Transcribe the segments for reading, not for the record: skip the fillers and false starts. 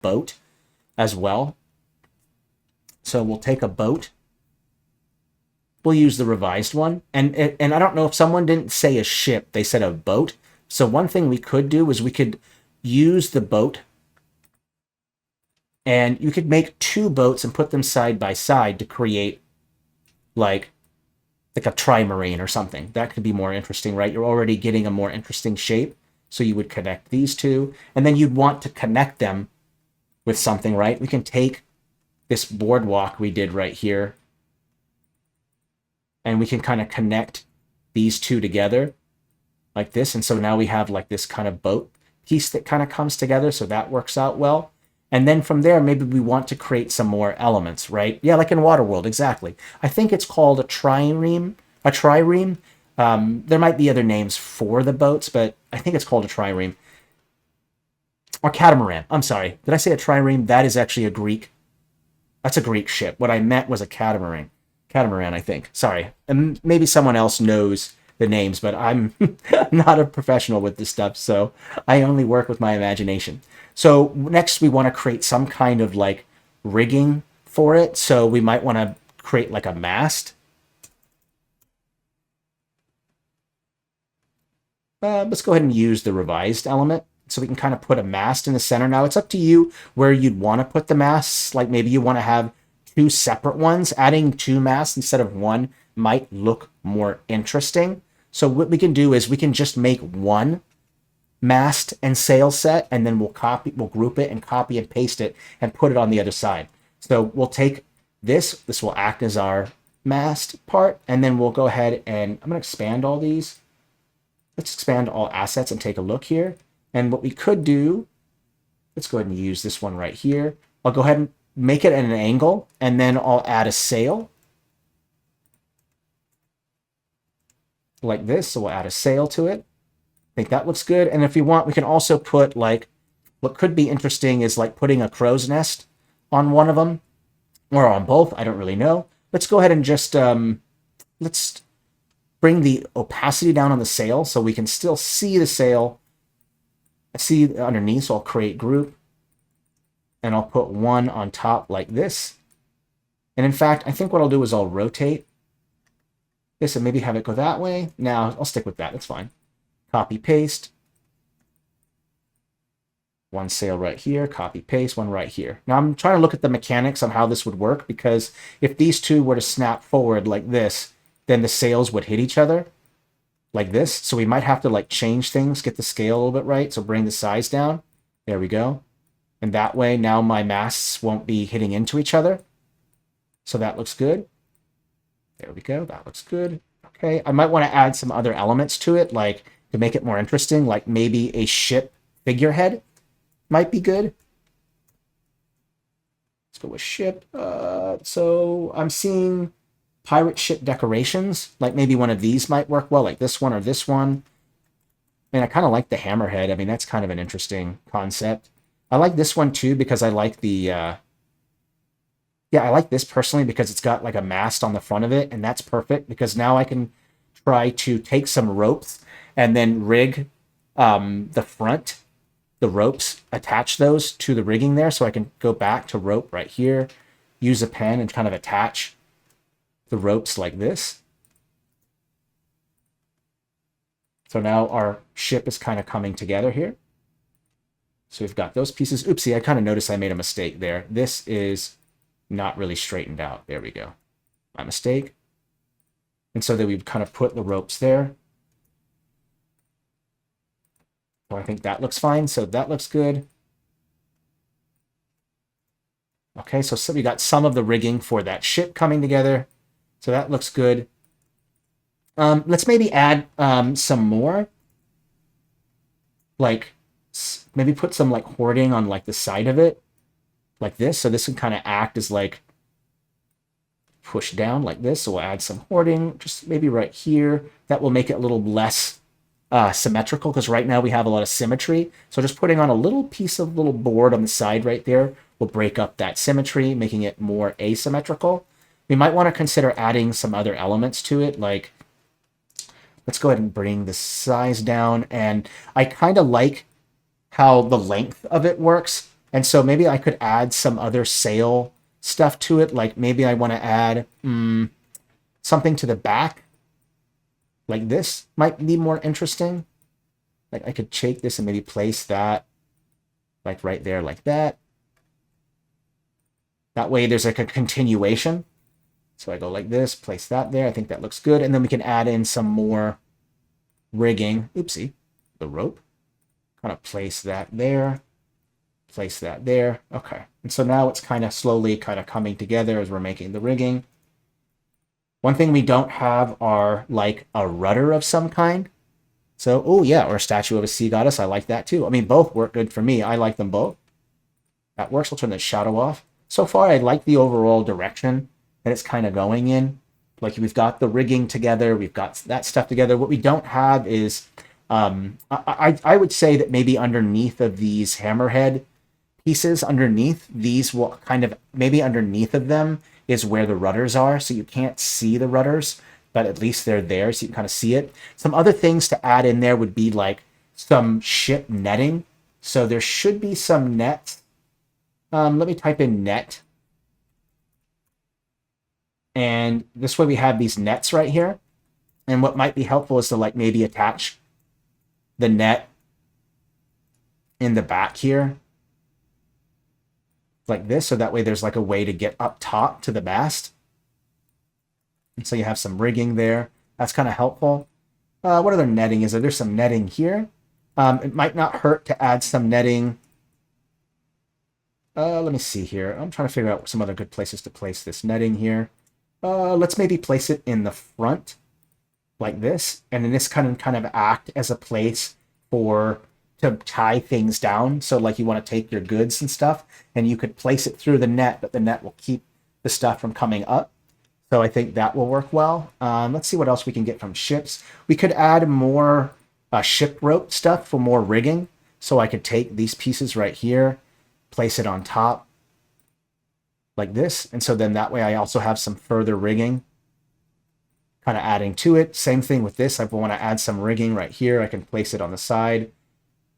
boat as well. So we'll take a boat. We'll use the revised one. And I don't know if someone didn't say a ship, they said a boat. So one thing we could do is we could use the boat, and you could make two boats and put them side by side to create like a trimarine or something. That could be more interesting, right? You're already getting a more interesting shape. So you would connect these two, and then you'd want to connect them with something, right? We can take this boardwalk we did right here, and we can kind of connect these two together like this. And so now we have like this kind of boat piece that kind of comes together. So that works out well. And then from there, maybe we want to create some more elements, right? Yeah, like in Waterworld, exactly. I think it's called a trireme. A trireme. There might be other names for the boats, but I think it's called a trireme. Or catamaran. I'm sorry. Did I say a trireme? That is actually a Greek. That's a Greek ship. What I meant was a catamaran. Catamaran, I think. Sorry. And maybe someone else knows the names, but I'm not a professional with this stuff, so I only work with my imagination. So next we want to create some kind of like rigging for it. So we might want to create like a mast. Let's go ahead and use the revised element. So we can kind of put a mast in the center. Now it's up to you where you'd want to put the masts. Like maybe you want to have two separate ones. Adding two masts instead of one might look more interesting. So what we can do is we can just make one mast and sail set, and then we'll group it and copy and paste it and put it on the other side. So we'll take this will act as our mast part, and then we'll go ahead and I'm going to expand all these. Let's expand all assets and take a look here. And what we could do, let's go ahead and use this one right here. I'll go ahead and make it at an angle, and then I'll add a sail like this. So we'll add a sail to it. I think that looks good. And if you want, we can also put like, what could be interesting is like putting a crow's nest on one of them or on both. I don't really know. Let's go ahead and just, let's bring the opacity down on the sail so we can still see the sail. I see underneath, so I'll create group, and I'll put one on top like this. And in fact, I think what I'll do is I'll rotate this and maybe have it go that way. Now I'll stick with that. That's fine. Copy, paste. One sail right here, copy, paste, one right here. Now I'm trying to look at the mechanics on how this would work, because if these two were to snap forward like this, then the sails would hit each other like this. So we might have to like change things, get the scale a little bit right. So bring the size down. There we go. And that way now my masts won't be hitting into each other. So that looks good. There we go. That looks good. Okay. I might want to add some other elements to it, like to make it more interesting, like maybe a ship figurehead might be good. Let's go with ship. So I'm seeing pirate ship decorations. Like maybe one of these might work well, like this one or this one. I mean, I kind of like the hammerhead. I mean, that's kind of an interesting concept. I like this one too because I like the... I like this personally because it's got like a mast on the front of it, and that's perfect because now I can try to take some ropes and then rig the front, the ropes, attach those to the rigging there, so I can go back to rope right here, use a pen and kind of attach the ropes like this. So now our ship is kind of coming together here. So we've got those pieces. Oopsie, I kind of noticed I made a mistake there. This is not really straightened out. There we go. My mistake. And so then we've kind of put the ropes there. So I think that looks fine. So that looks good. Okay, so we got some of the rigging for that ship coming together. So that looks good. Let's maybe add some more. Like maybe put some like hoarding on like the side of it. Like this. So this can kind of act as like push down like this. So we'll add some hoarding just maybe right here. That will make it a little less symmetrical because right now we have a lot of symmetry. So just putting on a little piece of little board on the side right there will break up that symmetry, making it more asymmetrical. We might want to consider adding some other elements to it. Like, let's go ahead and bring the size down. And I kind of like how the length of it works. And so maybe I could add some other sail stuff to it. Like maybe I want to add something to the back. Like this might be more interesting. Like I could take this and maybe place that like right there like that. That way there's like a continuation. So I go like this, place that there. I think that looks good. And then we can add in some more rigging. Oopsie, the rope. Kind of place that there. Place that there. Okay. And so now it's kind of slowly kind of coming together as we're making the rigging. One thing we don't have are like a rudder of some kind. So, oh yeah, or a statue of a sea goddess. I like that too. I mean, both work good for me. I like them both. That works. I'll turn the shadow off. So far, I like the overall direction that it's kind of going in. Like we've got the rigging together. We've got that stuff together. What we don't have is, I would say that maybe underneath of these hammerhead pieces, underneath these will kind of, maybe underneath of them is where the rudders are. So you can't see the rudders, but at least they're there so you can kind of see it. Some other things to add in there would be like some ship netting. So there should be some net. Let me type in net. And this way we have these nets right here. And what might be helpful is to like maybe attach the net in the back here. Like this. So that way there's like a way to get up top to the mast. And so you have some rigging there. That's kind of helpful. What other netting is there? There's some netting here. It might not hurt to add some netting. Let me see here. I'm trying to figure out some other good places to place this netting here. Let's maybe place it in the front like this. And then this kind of act as a place to tie things down. So like you want to take your goods and stuff and you could place it through the net, but the net will keep the stuff from coming up. So I think that will work well. Let's see what else we can get from ships. We could add more ship rope stuff for more rigging. So I could take these pieces right here, place it on top like this. And so then that way I also have some further rigging kind of adding to it. Same thing with this. I want to add some rigging right here. I can place it on the side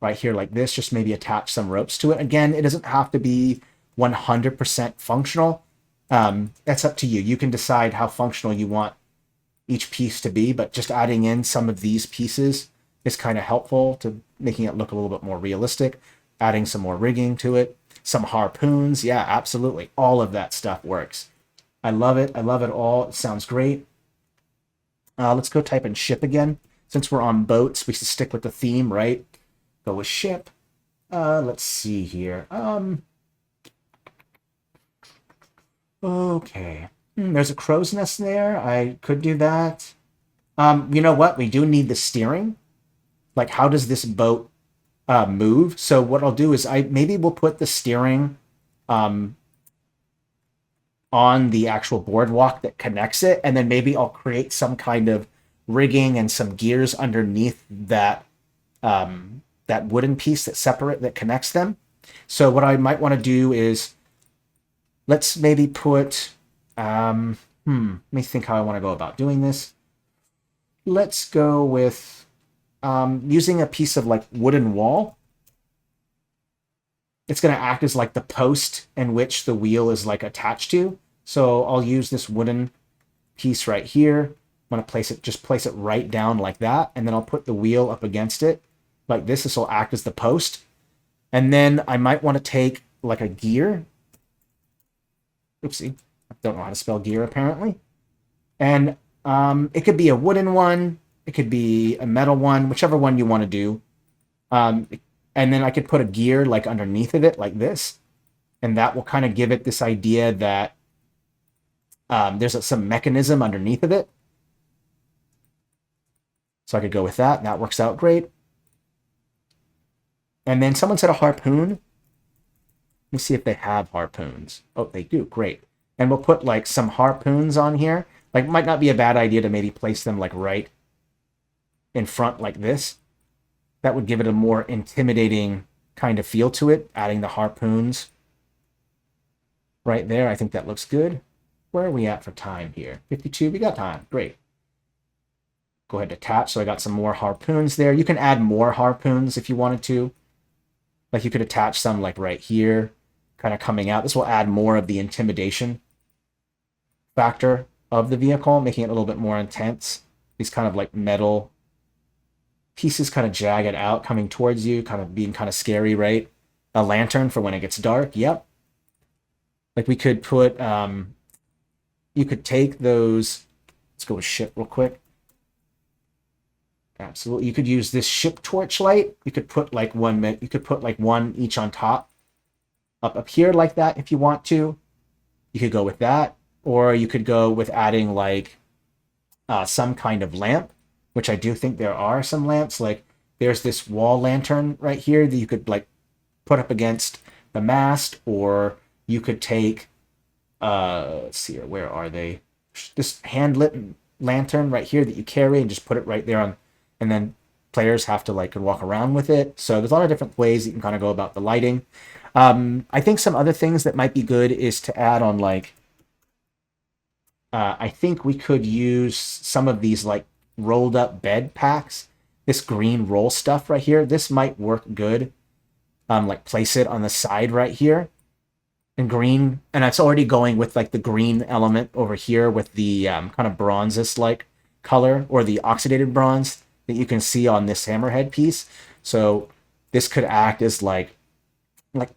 right here like this, just maybe attach some ropes to it. Again, it doesn't have to be 100% functional. That's up to you. You can decide how functional you want each piece to be, but just adding in some of these pieces is kind of helpful to making it look a little bit more realistic. Adding some more rigging to it, some harpoons. Yeah, absolutely. All of that stuff works. I love it. I love it all. It sounds great. Let's go type in ship again. Since we're on boats, we should stick with the theme, right? Go with ship. Let's see here. Okay. There's a crow's nest there. I could do that. You know what? We do need the steering. Like, how does this boat move? So what I'll do is maybe we'll put the steering on the actual boardwalk that connects it, and then maybe I'll create some kind of rigging and some gears underneath that that wooden piece that connects them. So what I might want to do is let's maybe put let me think how I want to go about doing this. Let's go with using a piece of like wooden wall. It's going to act as like the post in which the wheel is like attached to. So I'll use this wooden piece right here. I'm going to place it right down like that. And then I'll put the wheel up against it like this. This will act as the post. And then I might want to take like a gear. Oopsie. I don't know how to spell gear apparently. And it could be a wooden one. It could be a metal one, whichever one you want to do. And then I could put a gear like underneath of it like this. And that will kind of give it this idea that there's some mechanism underneath of it. So I could go with that. And that works out great. And then someone said a harpoon. Let me see if they have harpoons. Oh, they do. Great. And we'll put like some harpoons on here. Like, might not be a bad idea to maybe place them like right in front like this. That would give it a more intimidating kind of feel to it, adding the harpoons right there. I think that looks good. Where are we at for time here? 52, we got time. Great. Go ahead and attach. So I got some more harpoons there. You can add more harpoons if you wanted to. Like you could attach some like right here, kind of coming out. This will add more of the intimidation factor of the vehicle, making it a little bit more intense. These kind of like metal pieces kind of jagged out, coming towards you, kind of being kind of scary, right? A lantern for when it gets dark. Yep. Like we could put, you could take those. Let's go with ship real quick. Absolutely. You could use this ship torch light. You could put like one, you could put like one each on top up here like that if you want to. You could go with that. Or you could go with adding like some kind of lamp, which I do think there are some lamps. Like there's this wall lantern right here that you could like put up against the mast, or you could take, let's see here, where are they? This hand lit lantern right here that you carry and just put it right there on, and then players have to like walk around with it. So there's a lot of different ways you can kind of go about the lighting. I think some other things that might be good is to add on like, I think we could use some of these like rolled up bed packs. This green roll stuff right here. This might work good. Like place it on the side right here in green. And it's already going with like the green element over here with the kind of bronzes like color, or the oxidated bronze that you can see on this hammerhead piece. So this could act as like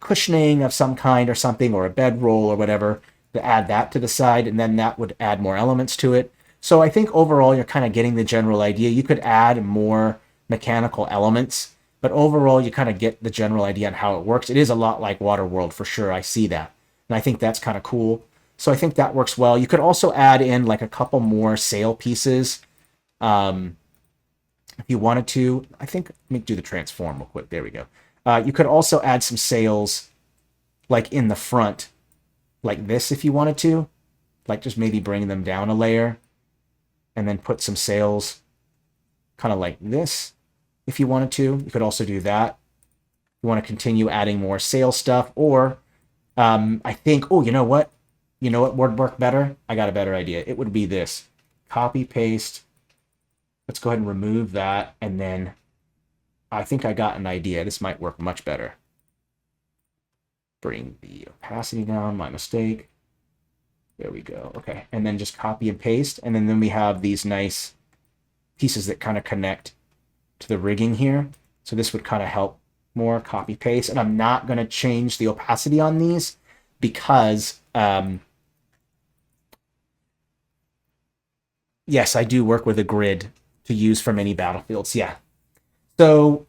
cushioning of some kind or something, or a bedroll or whatever, to add that to the side, and then that would add more elements to it. So I think overall you're kind of getting the general idea. You could add more mechanical elements, but overall you kind of get the general idea on how it works. It is a lot like Waterworld for sure. I see that. And I think that's kind of cool. So I think that works well. You could also add in like a couple more sail pieces if you wanted to. I think, let me do the transform real quick. There we go. You could also add some sails like in the front, like this if you wanted to. Like just maybe bring them down a layer and then put some sails kind of like this if you wanted to. You could also do that. You want to continue adding more sail stuff, or I think, oh, you know what? You know what would work better? I got a better idea. It would be this. Copy, paste. Let's go ahead and remove that, and then I think I got an idea. This might work much better. Bring the opacity down, my mistake. There we go. Okay, and then just copy and paste, and then we have these nice pieces that kind of connect to the rigging here. So this would kind of help more. Copy paste, and I'm not going to change the opacity on these because yes, I do work with a grid to use for many battlefields. Yeah. So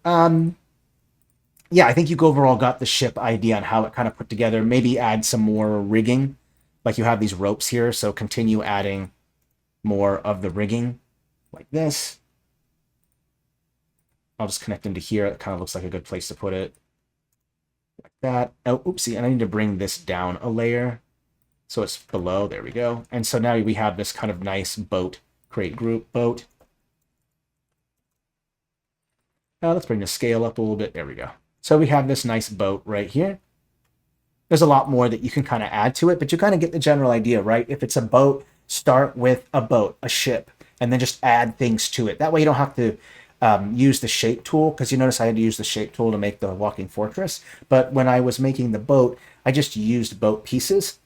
yeah, I think you overall got the ship idea on how it kind of put together. Maybe add some more rigging. Like you have these ropes here, so continue adding more of the rigging like this. I'll just connect them to here. It kind of looks like a good place to put it. Like that. Oh, oopsie, and I need to bring this down a layer so it's below. There we go. And so now we have this kind of nice boat, create group boat. Let's bring the scale up a little bit. There we go. So we have this nice boat right here. There's a lot more that you can kind of add to it, but you kind of get the general idea, right? If it's a boat, start with a boat, a ship, and then just add things to it. That way you don't have to use the shape tool, because you notice I had to use the shape tool to make the walking fortress. But when I was making the boat, I just used boat pieces.